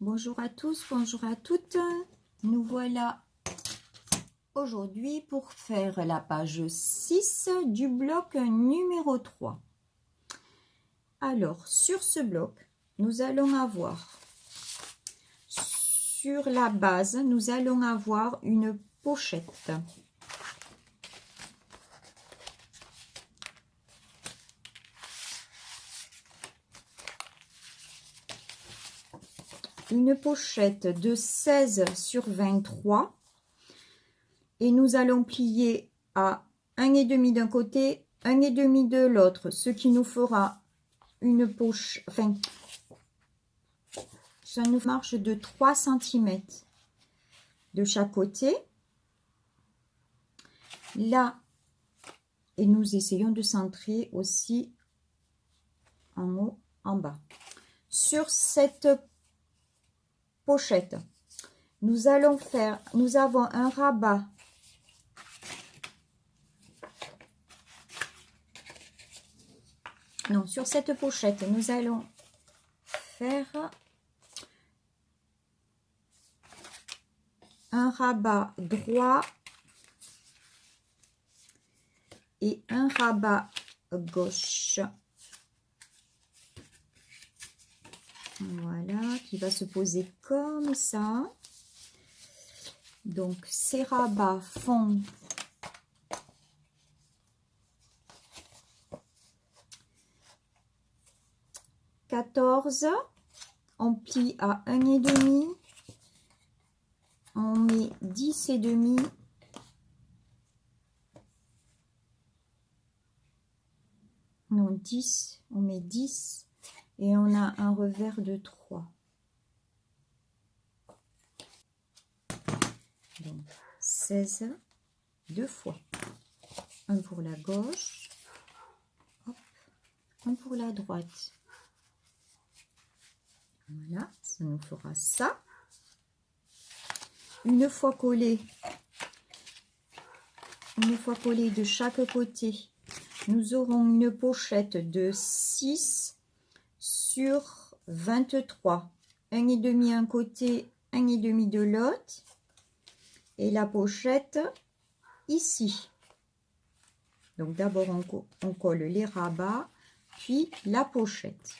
Bonjour à tous, bonjour à toutes. Nous voilà aujourd'hui pour faire la page 6 du bloc numéro 3. Alors, sur ce bloc, nous allons avoir, sur la base, nous allons avoir une pochette. Une pochette de 16 sur 23 et nous allons plier à 1,5 d'un côté, 1,5 de l'autre, ce qui nous fera une poche, enfin, ça nous marche de 3 cm de chaque côté. Là, et nous essayons de centrer aussi en haut, en bas. Sur cette pochette, nous avons un rabat non, sur cette pochette, nous allons faire un rabat droit et un rabat gauche. Voilà, qui va se poser comme ça. Donc, ces rabats font 14. On plie à 1,5. On met 10,5. Non, 10. On met 10. Et on a un revers de 3. Donc, 16 deux fois. Un pour la gauche. Hop, un pour la droite. Voilà, ça nous fera ça. Une fois collé de chaque côté, nous aurons une pochette de 6 sur 23. 1,5 un côté, 1,5 de l'autre. Et la pochette ici. Donc d'abord on colle les rabats, puis la pochette.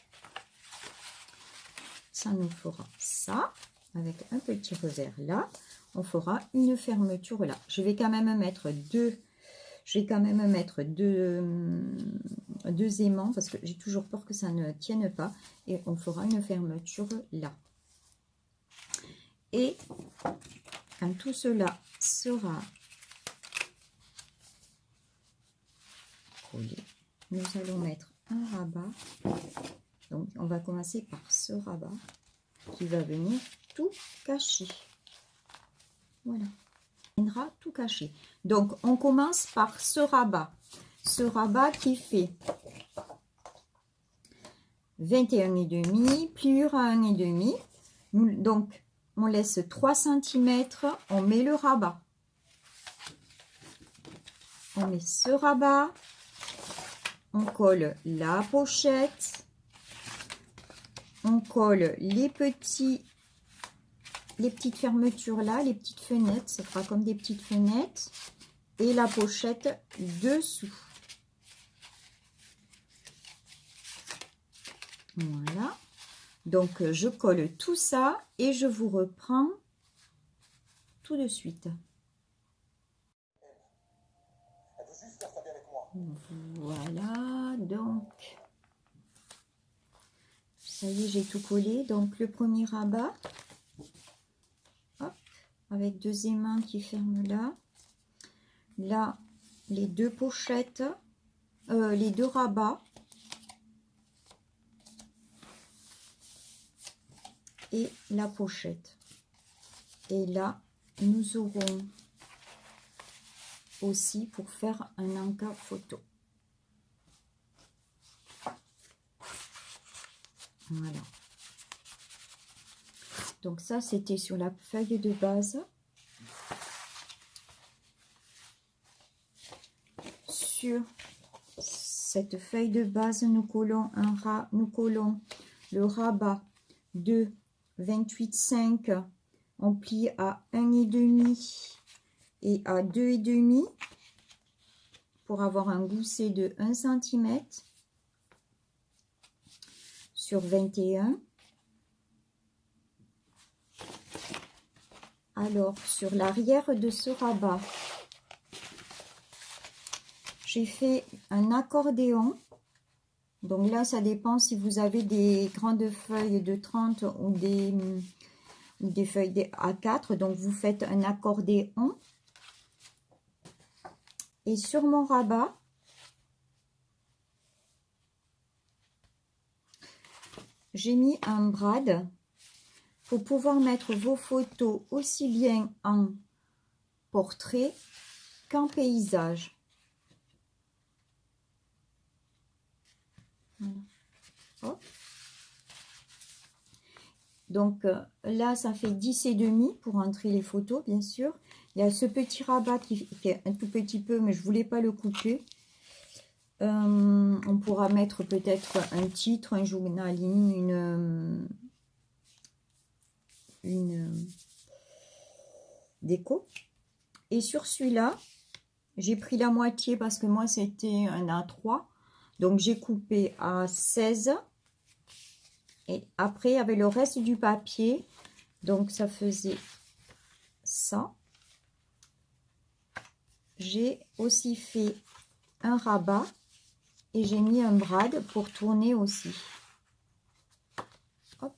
Ça nous fera ça, avec un petit revers là. On fera une fermeture là. Je vais quand même mettre deux aimants parce que j'ai toujours peur que ça ne tienne pas. Et on fera une fermeture là. Et quand tout cela sera collé, nous allons mettre un rabat. Donc, on va commencer par ce rabat qui va venir tout cacher. Voilà, il viendra tout cacher. Donc, on commence par ce rabat. Ce rabat qui fait 21,5, pliure à 1,5. Donc, on laisse 3 cm, on met le rabat. On met ce rabat, on colle la pochette. On colle les petites fermetures là, les petites fenêtres, ça fera comme des petites fenêtres, et la pochette dessous. Voilà. Donc je colle tout ça et je vous reprends tout de suite. Voilà, donc ça y est, j'ai tout collé. Donc le premier rabat, hop, avec 2 aimants qui ferment là. Là, les 2 pochettes, les 2 rabats. Et la pochette. Et là, nous aurons aussi pour faire un encart photo. Voilà. Donc ça, c'était sur la feuille de base. Sur cette feuille de base, nous collons le rabat de 28,5, on plie à 1,5 et à 2,5 pour avoir un gousset de 1 cm sur 21. Alors, sur l'arrière de ce rabat, j'ai fait un accordéon. Donc là, ça dépend si vous avez des grandes feuilles de 30 ou des feuilles de A4. Donc, vous faites un accordéon. Et sur mon rabat, j'ai mis un brad pour pouvoir mettre vos photos aussi bien en portrait qu'en paysage. Voilà. Hop. Donc là, ça fait 10,5 pour entrer les photos, bien sûr. Il y a ce petit rabat qui est un tout petit peu, mais je ne voulais pas le couper. On pourra mettre peut-être un titre, un journaling, une déco. Et sur celui-là, j'ai pris la moitié parce que moi, c'était un A3. Donc, j'ai coupé à 16. Et après, il y avait le reste du papier. Donc, ça faisait ça. J'ai aussi fait un rabat. Et j'ai mis un brad pour tourner aussi. Hop.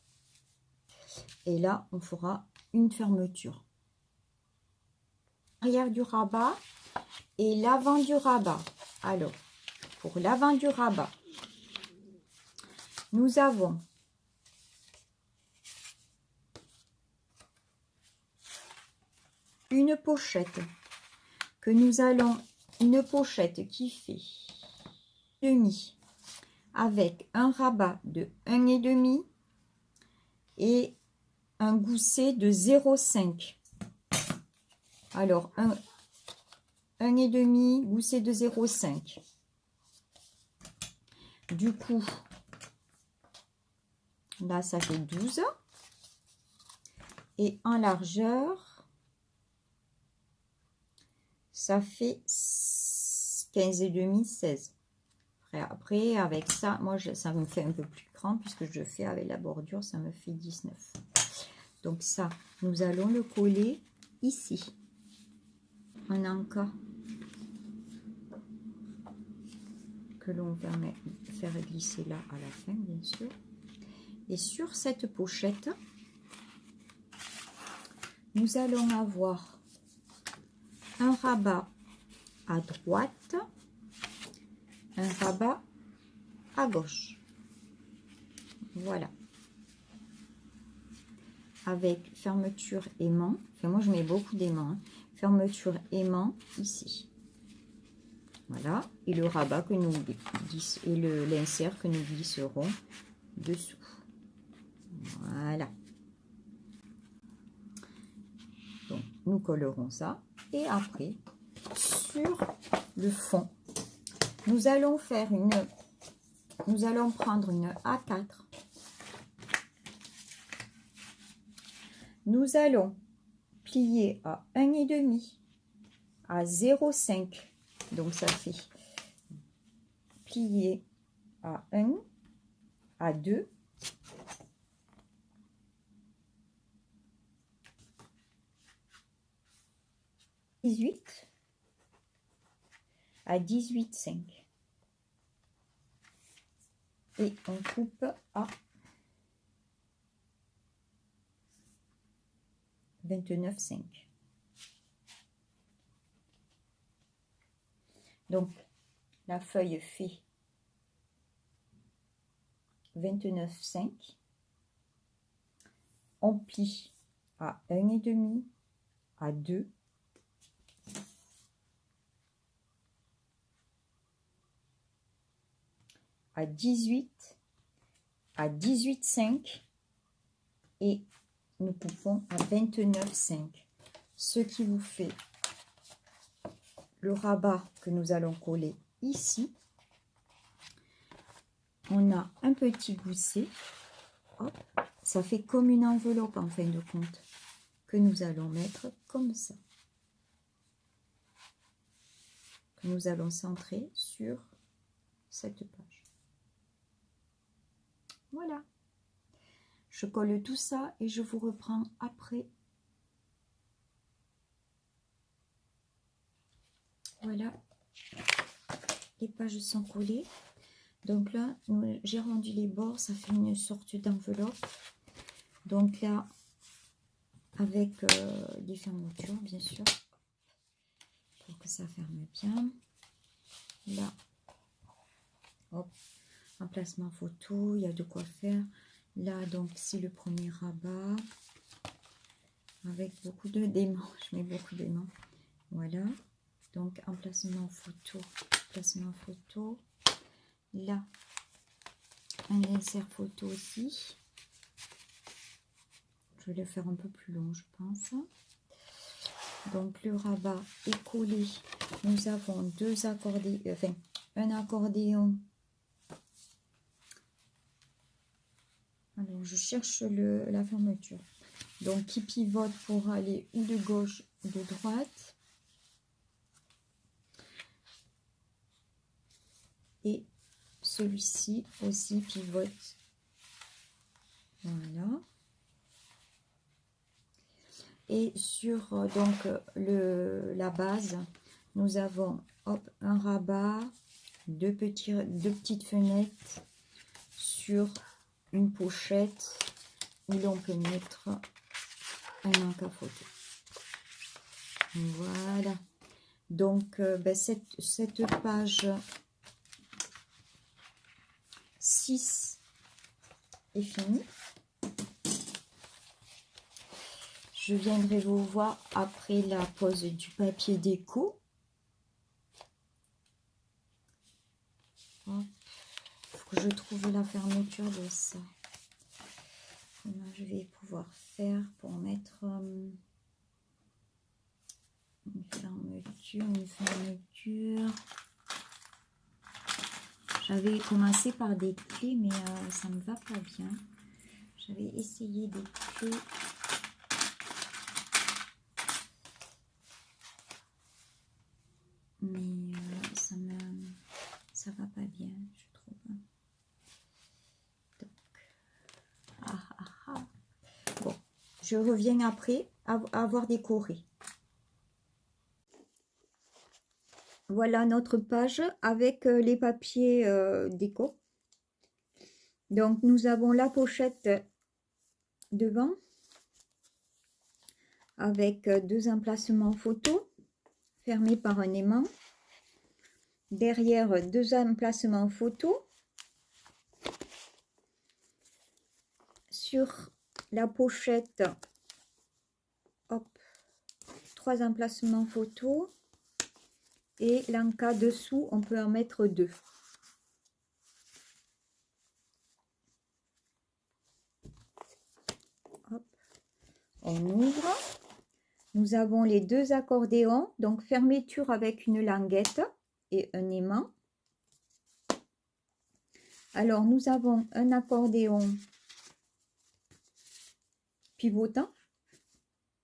Et là, on fera une fermeture. L'arrière du rabat et l'avant du rabat. Alors, pour l'avant du rabat, nous avons une pochette que nous allons, une pochette qui fait demi avec un rabat de 1,5 et un gousset de 0,5. Alors, 1,5, gousset de 0,5. Du coup, là, ça fait 12. Et en largeur, ça fait 15,5, 16. Après, avec ça, moi, ça me fait un peu plus grand puisque je fais avec la bordure, ça me fait 19. Donc ça, nous allons le coller ici. Un encas que l'on va faire glisser là à la fin, bien sûr. Et sur cette pochette, nous allons avoir un rabat à droite, un rabat à gauche. Voilà. Avec fermeture aimant. Enfin, moi, je mets beaucoup d'aimant. Hein. Fermeture aimant ici. Voilà. Et le rabat que nous et l'insert que nous glisserons dessous. Voilà. Donc, nous collerons ça. Et après, sur le fond, nous allons faire nous allons prendre une A4. Nous allons plier à 1,5, à 0,5. Donc, ça fait plier à 1, à 2, à 18,5. Et on coupe à 29,5. Donc, la feuille fait 29,5. On plie à 1,5, à 2, à 18, à 18,5 et nous coupons à 29,5. Ce qui vous fait le rabat que nous allons coller ici. On a un petit gousset. Hop, Ça fait comme une enveloppe en fin de compte, que nous allons mettre comme ça. Que nous allons centrer sur cette page. Voilà. Je colle tout ça et je vous reprends après. Voilà. Les pages sont collées. Donc là, j'ai rendu les bords, ça fait une sorte d'enveloppe. Donc là, avec des fermetures, bien sûr, pour que ça ferme bien. Là, hop, emplacement photo, il y a de quoi faire. Là, donc, c'est le premier rabat, avec beaucoup de d'aimants. Je mets beaucoup d'aimants. Voilà. Donc, emplacement photo, placement photo. Là, un insert photo aussi. Je vais le faire un peu plus long, je pense. Donc, le rabat est collé. Nous avons deux accordéons, enfin, un accordéon. Alors, je cherche la fermeture. Donc, qui pivote pour aller ou de gauche ou de droite. Et celui-ci aussi pivote. Voilà. Et sur donc la base, nous avons hop, un rabat, deux petites fenêtres sur une pochette où l'on peut mettre un encre à photo. Voilà. Donc cette page 6 est finie. Je viendrai vous voir après la pose du papier déco. Il faut que je trouve la fermeture de ça. Comment je vais pouvoir faire pour mettre une fermeture. J'avais commencé par des clés, mais ça ne me va pas bien. J'avais essayé des clés. Mais ça va pas bien, je trouve. Donc, bon, je reviens après avoir décoré. Voilà notre page avec les papiers déco. Donc nous avons la pochette devant avec deux emplacements photo fermés par un aimant. Derrière, deux emplacements photo. Sur la pochette, hop, trois emplacements photo. Et l'enca dessous, on peut en mettre deux. Hop. On ouvre. Nous avons les deux accordéons, donc fermeture avec une languette et un aimant. Alors, nous avons un accordéon pivotant.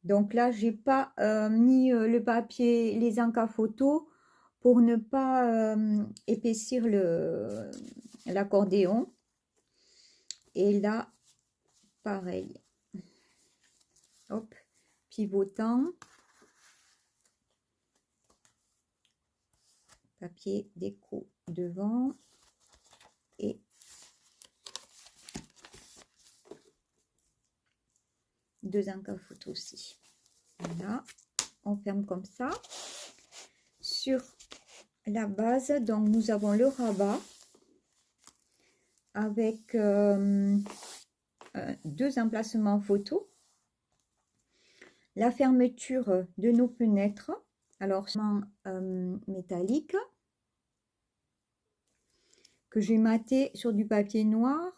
Donc là, j'ai pas mis le papier, les encas photo pour ne pas épaissir l'accordéon. Et là, pareil. Hop, pivotant. Papier déco devant. Et deux encas photo aussi. Voilà, on ferme comme ça. Sur la base, donc nous avons le rabat avec deux emplacements photo. La fermeture de nos fenêtres, alors métallique, que j'ai maté sur du papier noir.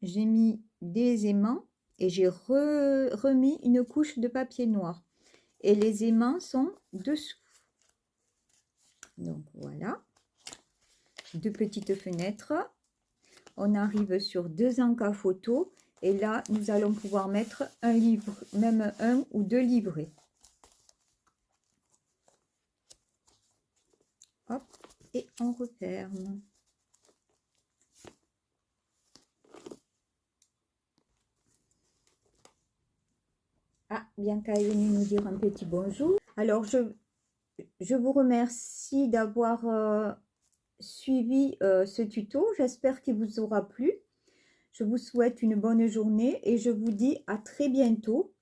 J'ai mis des aimants et j'ai remis une couche de papier noir. Et les aimants sont dessous. Donc voilà, deux petites fenêtres. On arrive sur deux encas photo Et là, nous allons pouvoir mettre un livre, même un ou deux livrets. Hop, et on referme. Ah, Bianca est venue nous dire un petit bonjour. Alors, je vous remercie d'avoir suivi ce tuto. J'espère qu'il vous aura plu. Je vous souhaite une bonne journée et je vous dis à très bientôt.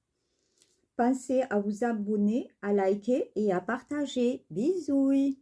Pensez à vous abonner, à liker et à partager. Bisous!